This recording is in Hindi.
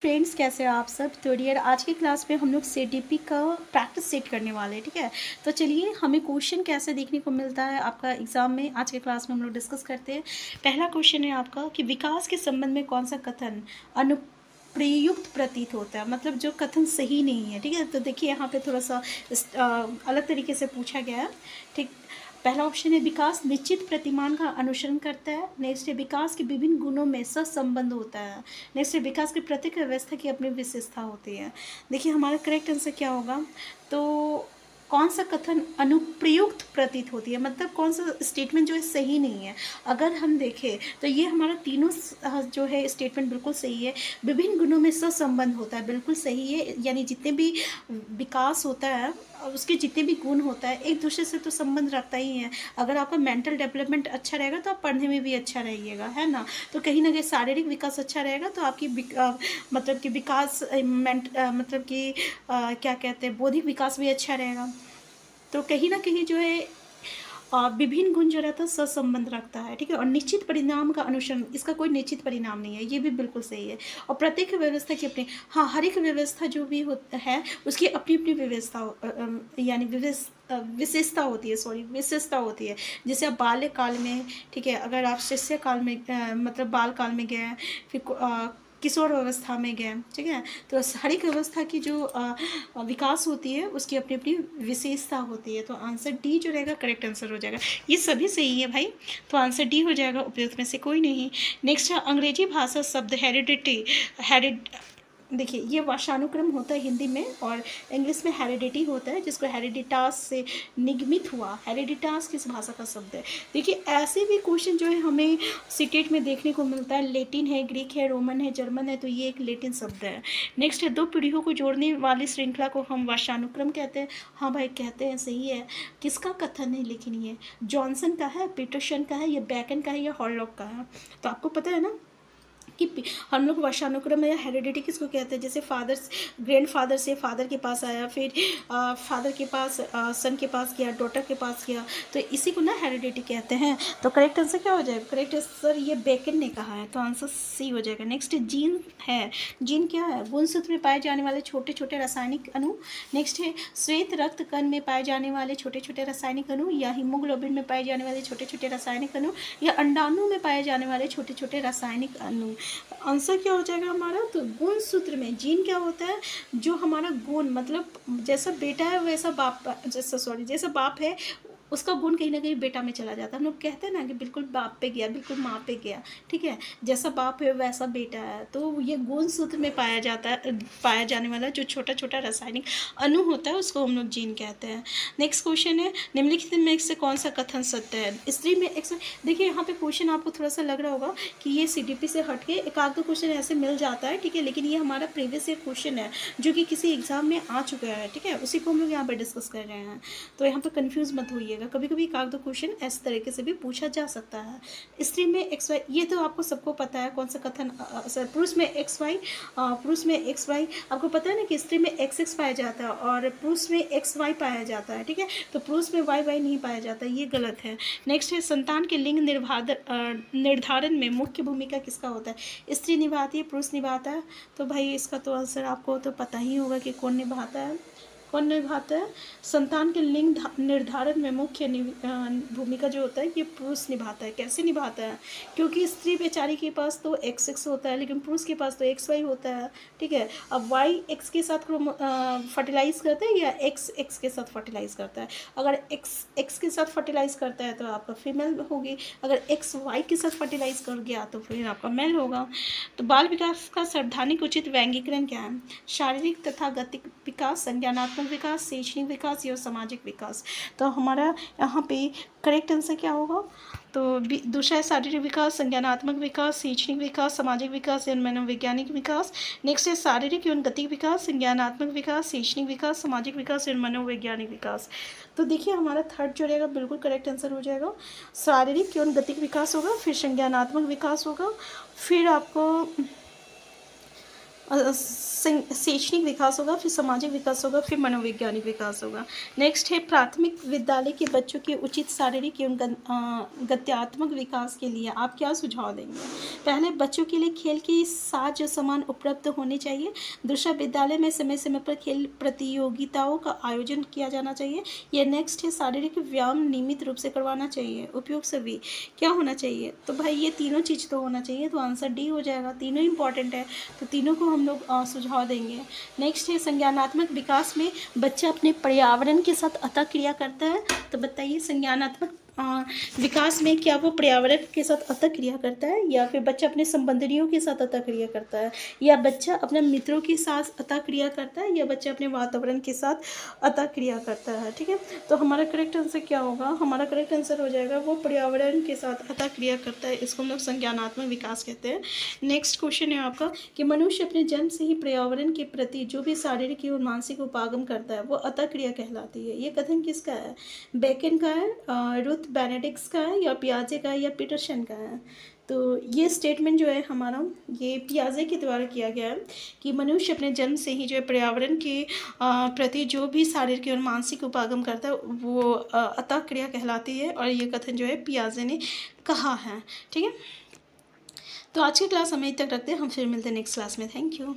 फ्रेंड्स, कैसे हो आप सब। तो डियर, आज की क्लास में हम लोग सीडीपी का प्रैक्टिस सेट करने वाले हैं। ठीक है, तो चलिए हमें क्वेश्चन कैसे देखने को मिलता है आपका एग्जाम में, आज के क्लास में हम लोग डिस्कस करते हैं। पहला क्वेश्चन है आपका कि विकास के संबंध में कौन सा कथन अनुप्रयुक्त प्रतीत होता है, मतलब जो कथन सही नहीं है। ठीक है, तो देखिए यहाँ पे थोड़ा सा अलग तरीके से पूछा गया है। ठीक, पहला ऑप्शन है विकास निश्चित प्रतिमान का अनुसरण करता है। नेक्स्ट है विकास के विभिन्न गुणों में सहसंबंध होता है। नेक्स्ट है विकास की प्रत्येक व्यवस्था की अपनी विशेषता होती है। देखिए हमारा करेक्ट आंसर क्या होगा, तो कौन सा कथन अनुप्रयुक्त प्रतीत होती है, मतलब कौन सा स्टेटमेंट जो है सही नहीं है। अगर हम देखें तो ये हमारा तीनों जो है स्टेटमेंट बिल्कुल सही है। विभिन्न गुणों में सहसंबंध होता है, बिल्कुल सही है, यानी जितने भी विकास होता है उसके जितने भी गुण होता है एक दूसरे से तो संबंध रखता ही है। अगर आपका मेंटल डेवलपमेंट अच्छा रहेगा तो आप पढ़ने में भी अच्छा रहिएगा, है ना। तो कहीं ना कहीं शारीरिक विकास अच्छा रहेगा तो आपकी मतलब कि विकास मतलब कि क्या कहते हैं, बौद्धिक विकास भी अच्छा रहेगा। तो कहीं ना कहीं जो है विभिन्न गुण जो रहता है सहसंबंध रखता है। ठीक है, और निश्चित परिणाम का अनुसरण, इसका कोई निश्चित परिणाम नहीं है, ये भी बिल्कुल सही है। और प्रत्येक व्यवस्था की अपनी, हाँ, हर एक व्यवस्था जो भी है उसकी अपनी अपनी व्यवस्था यानी विशेषता होती है, विशेषता होती है। जैसे आप बाल्यकाल में, ठीक है, अगर आप शिष्य काल में मतलब बाल काल में गए, फिर किशोर अवस्था में गए, ठीक है, तो हर एक अवस्था की जो विकास होती है उसकी अपनी अपनी विशेषता होती है। तो आंसर डी जो रहेगा करेक्ट आंसर हो जाएगा। ये सभी सही है भाई, तो आंसर डी हो जाएगा, उपयुक्त में से कोई नहीं। नेक्स्ट है अंग्रेजी भाषा शब्द हेरिडिटी। देखिए ये वंशानुक्रम होता है हिंदी में, और इंग्लिश में हेरिडिटी होता है, जिसको हेरिडिटास से निगमित हुआ। हेरिडिटास किस भाषा का शब्द है। देखिए ऐसे भी क्वेश्चन जो है हमें सीटेट में देखने को मिलता है। लेटिन है, ग्रीक है, रोमन है, जर्मन है, तो ये एक लेटिन शब्द है। नेक्स्ट है दो पीढ़ियों को जोड़ने वाली श्रृंखला को हम वंशानुक्रम कहते हैं। हाँ भाई कहते हैं, सही है। किसका कथन है लेकिन ये जॉनसन का है, पीटरसन का है, या बैकन का है, या हॉलॉक का है। तो आपको पता है ना कि हम लोग वंशानुक्रम या हेरिडिटी किसको कहते हैं। जैसे फादर, ग्रैंड फादर से फादर के पास आया, फिर फादर के पास सन के पास गया, डॉटर के पास गया, तो इसी को ना हेरिडिटी कहते हैं। तो करेक्ट आंसर क्या हो जाएगा, करेक्ट आंसर ये बेकन ने कहा है, तो आंसर सी हो जाएगा। नेक्स्ट जीन है, जीन क्या है, गुणसूत्र में पाए जाने वाले छोटे छोटे रासायनिक अणु। नेक्स्ट है श्वेत रक्त कण में पाए जाने वाले छोटे छोटे रासायनिक अणु, या हीमोग्लोबिन में पाए जाने वाले छोटे छोटे रासायनिक अणु, या अंडाणु में पाए जाने वाले छोटे छोटे रासायनिक अणु। आंसर क्या हो जाएगा हमारा, तो गुण सूत्र में जीन क्या होता है, जो हमारा गुण, मतलब जैसा बेटा है वैसा बाप, जैसा बाप है उसका गुण कहीं ना कहीं बेटा में चला जाता है। हम लोग कहते हैं ना कि बिल्कुल बाप पे गया, बिल्कुल माँ पे गया। ठीक है, जैसा बाप है वैसा बेटा है। तो ये गुण सूत्र में पाया जाता है, पाया जाने वाला जो छोटा छोटा रासायनिक अणु होता है उसको हम लोग जीन कहते हैं। नेक्स्ट क्वेश्चन है निम्नलिखित में से कौन सा कथन सत्य है। स्त्री में देखिए यहाँ पे क्वेश्चन आपको थोड़ा सा लग रहा होगा कि ये सीडीपी से हट के एक आध दो क्वेश्चन ऐसे मिल जाता है, ठीक है, लेकिन ये हमारा प्रीवियस ईयर क्वेश्चन है जो कि किसी एग्जाम में आ चुका है। ठीक है, उसी को हम लोग यहाँ पर डिस्कस कर रहे हैं, तो यहाँ पर कन्फ्यूज मत होइएगा। कभी कभी एक आध दो क्वेश्चन इस तरीके से भी पूछा जा सकता है। स्त्री में एक्स वाई, ये तो आपको सबको पता है कौन सा कथन। पुरुष में एक्स वाई, पुरुष में एक्स वाई, आपको पता है ना कि स्त्री में एक्स एक्स पाया जाता है और पुरुष में एक्स वाई पाया जाता है। ठीक है, तो पुरुष में वाई वाई नहीं पाया जाता, ये गलत है। नेक्स्ट है संतान के लिंग निर्धारण में मुख्य भूमिका किसका होता है। स्त्री निभाती है, पुरुष निभाता है। तो भाई इसका तो आंसर आपको तो पता ही होगा कि कौन निभाता है, कौन निभाता है। संतान के लिंग निर्धारण में मुख्य भूमिका जो होता है ये पुरुष निभाता है। कैसे निभाता है, क्योंकि स्त्री बेचारी के पास तो एक्स एक्स होता है, लेकिन पुरुष के पास तो एक्स वाई होता है। ठीक है, अब वाई एक्स के साथ फर्टिलाइज करता है या एक्स एक्स के साथ फर्टिलाइज करता है। अगर एक्स एक्स के साथ फर्टिलाइज करता है तो आपका फीमेल होगी, अगर एक्स वाई के साथ फर्टिलाइज कर गया तो फिर आपका मेल होगा। तो बाल विकास का संवैधानिक उचित व्यंग्यीकरण क्या है। शारीरिक तथा गतिक विकास, संज्ञानात्मक विकास, शैक्षणिक विकास या सामाजिक विकास। तो हमारा यहाँ पे करेक्ट आंसर क्या होगा, तो दूसरा है शारीरिक विकास, संज्ञानात्मक विकास, शैक्षणिक विकास, सामाजिक विकास या मनोवैज्ञानिक विकास। नेक्स्ट है शारीरिक एवं गतिक विकास, संज्ञानात्मक विकास, शैक्षणिक विकास, सामाजिक विकास या मनोवैज्ञानिक विकास। तो देखिए हमारा थर्ड जो रहेगा बिल्कुल करेक्ट आंसर हो जाएगा। शारीरिक एवं गतिक विकास होगा, फिर संज्ञानात्मक विकास होगा, फिर आपको शैक्षणिक विकास होगा, फिर सामाजिक विकास होगा, फिर मनोवैज्ञानिक विकास होगा। नेक्स्ट है प्राथमिक विद्यालय के बच्चों के उचित शारीरिक एवं गत्यात्मक विकास के लिए आप क्या सुझाव देंगे? पहले, बच्चों के लिए खेल के साथ जो सामान उपलब्ध होने चाहिए। दूसरा, विद्यालय में समय समय पर खेल प्रतियोगिताओं का आयोजन किया जाना चाहिए। ये नेक्स्ट है शारीरिक व्यायाम नियमित रूप से करवाना चाहिए। उपयोग सभी क्या होना चाहिए? तो भाई ये तीनों चीज़ तो होना चाहिए, तो आंसर डी हो जाएगा। तीनों इंपॉर्टेंट है, तो तीनों को हम लोग सुझाव देंगे। नेक्स्ट है संज्ञानात्मक विकास में बच्चा अपने पर्यावरण के साथ अतः क्रिया करता है। तो बताइए संज्ञानात्मक विकास में क्या वो पर्यावरण के साथ अतः क्रिया करता है, या फिर बच्चा अपने संबंधियों के साथ अतः क्रिया करता है, या बच्चा अपने मित्रों के साथ अतः क्रिया करता है, या बच्चा अपने वातावरण के साथ अतः क्रिया करता है? ठीक है, तो हमारा करेक्ट आंसर क्या होगा? हमारा करेक्ट आंसर हो जाएगा वो पर्यावरण के साथ अतः क्रिया करता है। इसको हम लोग संज्ञानात्मक विकास कहते हैं। नेक्स्ट क्वेश्चन है आपका कि मनुष्य अपने जन्म से ही पर्यावरण के प्रति जो भी शारीरिक और मानसिक उपागम करता है वो अतः क्रिया कहलाती है। ये कथन किसका है? बेकन का है, रुथ बेनेडिक्ट का है, या पियाजे का है, या पीटरसन का है? तो ये स्टेटमेंट जो है हमारा ये पियाजे के द्वारा किया गया है कि मनुष्य अपने जन्म से ही जो है पर्यावरण के प्रति जो भी शारीरिक और मानसिक उपागम करता है वो अतः क्रिया कहलाती है, और ये कथन जो है पियाजे ने कहा है। ठीक है, तो आज की क्लास हम यहीं तक रखते हैं, हम फिर मिलते हैं नेक्स्ट क्लास में। Thank you.